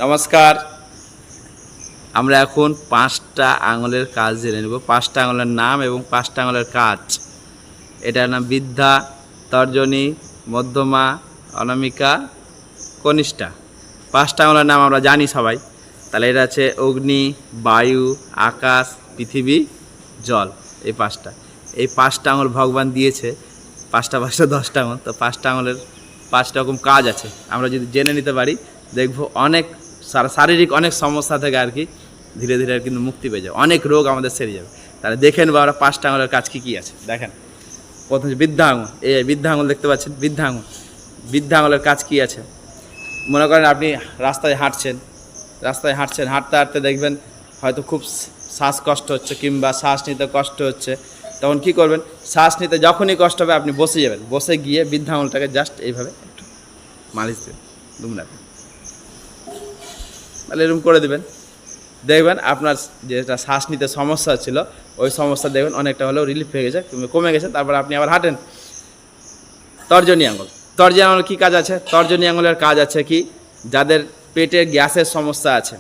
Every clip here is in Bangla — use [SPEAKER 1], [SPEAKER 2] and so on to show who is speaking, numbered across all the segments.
[SPEAKER 1] নমস্কার। আমরা এখন 5টা আঙুলের কাজ জেনে নেব। 5টা আঙুলের নাম এবং 5টা আঙুলের কাজ। এটার নাম বৃদ্ধা, তর্জনী, মধ্যমা, অনামিকা, কনিষ্ঠা। 5টা আঙুলের নাম আমরা জানি সবাই। তাহলে এটা আছে অগ্নি, বায়ু, আকাশ, পৃথিবী, জল। এই 5টা। এই 5টা আঙুল ভগবান দিয়েছে। 5টা 10টা আঙুল। তো 5টা আঙুলের 5 রকম কাজ আছে। আমরা যদি জেনে নিতে পারি, দেখবো অনেক শারীরিক অনেক সমস্যা থেকে আর কি ধীরে ধীরে কিন্তু মুক্তি পেয়ে যাবে, অনেক রোগ আমাদের সেরে যাবে। তাহলে দেখে নেবো আমরা 5টা আঙুলের কাজ কী কী আছে। দেখেন, প্রথমে বৃদ্ধা আঙুল। এই বৃদ্ধা আঙুল দেখতে পাচ্ছেন, বৃদ্ধা আঙুল। বৃদ্ধা আঙুলের কাজ কী আছে? মনে করেন আপনি রাস্তায় হাঁটছেন, হাঁটতে হাঁটতে দেখবেন হয়তো খুব শ্বাসকষ্ট হচ্ছে কিংবা শ্বাস নিতে কষ্ট হচ্ছে। তখন কি করবেন? শ্বাস নিতে যখনই কষ্ট হবে আপনি বসে যাবেন, বসে গিয়ে বৃদ্ধা আঙুলটাকে জাস্ট এইভাবে একটু মালিশ দেবেন, দুমড়াবেন। তাহলে এরকম করে দেবেন, দেখবেন আপনার যেটা শ্বাস নিতে সমস্যা ছিল ওই সমস্যা দেখবেন অনেকটা হলেও রিলিফ হয়ে গেছে, কমে গেছে। তারপর আপনি আবার হাঁটেন। তর্জনী আঙুল। তর্জনী আঙুল কী কাজ আছে? তর্জনী আঙুলের কাজ আছে কি, যাদের পেটে গ্যাসের সমস্যা আছে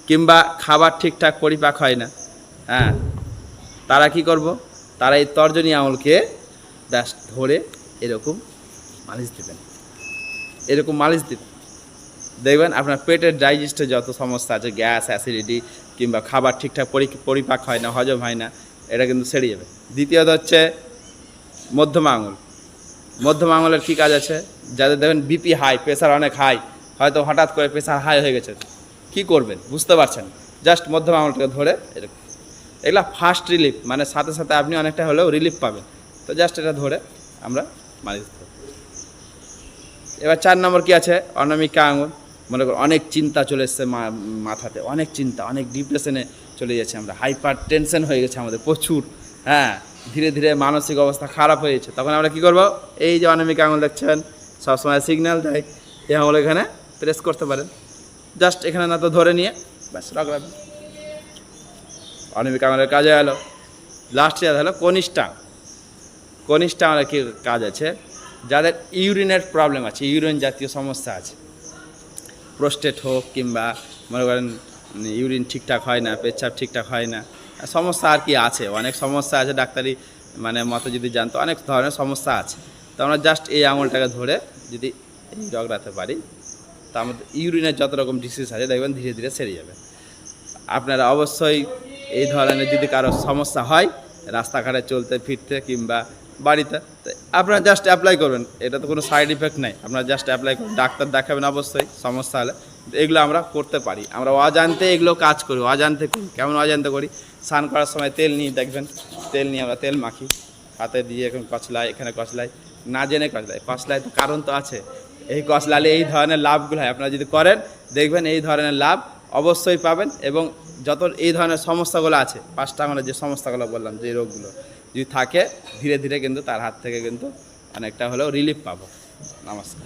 [SPEAKER 1] কিংবা খাবার ঠিকঠাক পরিপাক হয় না, হ্যাঁ, তারা কি করব? তারা এই তর্জনী আঙুলকে জাস্ট ধরে এরকম মালিশ দেবেন, এরকম মালিশ দেবেন। দেখবেন আপনার পেটের ডাইজেস্টের যত সমস্যা আছে, গ্যাস, অ্যাসিডিটি কিংবা খাবার ঠিকঠাক পরিপাক হয় না, হজম হয় না, এটা কিন্তু সেরে যাবে। দ্বিতীয়ত হচ্ছে মধ্যমা আঙুল। মধ্যমা আঙুলের কী কাজ আছে? যাদের দেখবেন বিপি হাই, প্রেশার অনেক হাই, হয়তো হঠাৎ করে প্রেশার হাই হয়ে গেছে, কী করবেন বুঝতে পারছেন, জাস্ট মধ্যমা আঙুলটাকে ধরে এরকম, এগুলা ফাস্ট রিলিফ, মানে সাথে সাথে আপনি অনেকটা হলেও রিলিফ পাবেন। তো জাস্ট এটা ধরে আমরা মালিশ দেব। এবার 4 নম্বর কী আছে? অনামিকা আঙুল। মনে করুন অনেক চিন্তা চলে এসছে মাথাতে, অনেক চিন্তা, অনেক ডিপ্রেশনে চলে যাচ্ছে, আমরা হাইপার টেনশন হয়ে গেছে আমাদের প্রচুর, হ্যাঁ, ধীরে ধীরে মানসিক অবস্থা খারাপ হয়ে যাচ্ছে। তখন আমরা কী করবো? এই যে অনামিকা আঙুল দেখছেন, সবসময় সিগন্যাল দেয়, এই আঙুল এখানে প্রেস করতে পারেন, জাস্ট এখানে না তো ধরে নিয়ে ব্যাস রাখবেন। অনামিকা আঙুলের কাজে গেল। লাস্ট ইয়ার হলো কনিষ্ঠা। কনিষ্ঠা আঙুলের কী কাজ আছে? যাদের ইউরিনের প্রবলেম আছে, ইউরিন জাতীয় সমস্যা আছে, প্রোস্টেট হোক কিংবা মনে করেন ইউরিন ঠিকঠাক হয় না, পেচ্ছাপ ঠিকঠাক হয় না, সমস্যা আর কি আছে, অনেক সমস্যা আছে, ডাক্তারি মানে মতো যদি জানতো অনেক ধরনের সমস্যা আছে। তো আমরা জাস্ট এই আঙুলটাকে ধরে যদি এই রগড়াতে পারি, তা আমাদের ইউরিনের যত রকম ডিসিজ আছে দেখবেন ধীরে ধীরে সেরে যাবে। আপনারা অবশ্যই এই ধরনের যদি কারো সমস্যা হয় রাস্তাঘাটে চলতে ফিরতে কিংবা বাড়িতে, আপনারা জাস্ট অ্যাপ্লাই করবেন, এটা তো কোনো সাইড ইফেক্ট নেই, আপনারা জাস্ট অ্যাপ্লাই করুন। ডাক্তার দেখাবেন অবশ্যই সমস্যা হলে। এগুলো আমরা করতে পারি, আমরা অজান্তে এগুলো কাজ করি, অজান্তে করি। কেমন অজান্তে করি? স্নান করার সময় তেল নিয়ে দেখবেন, তেল নিয়ে আমরা তেল মাখি, হাতে দিয়ে এখন কচলাই, এখানে কচলাই, না জেনে কচলাই তো কারণ তো আছে। এই কচলালে এই ধরনের লাভগুলো হয়, আপনারা যদি করেন দেখবেন এই ধরনের লাভ অবশ্যই পাবেন। এবং যত এই ধরনের সমস্যাগুলো আছে, 5টা আঙুলের যে সমস্যাগুলো বললাম, যে রোগগুলো যদি থাকে, ধীরে ধীরে কিন্তু তার হাত থেকে কিন্তু অনেকটা হলেও রিলিফ পাবো। নমস্কার।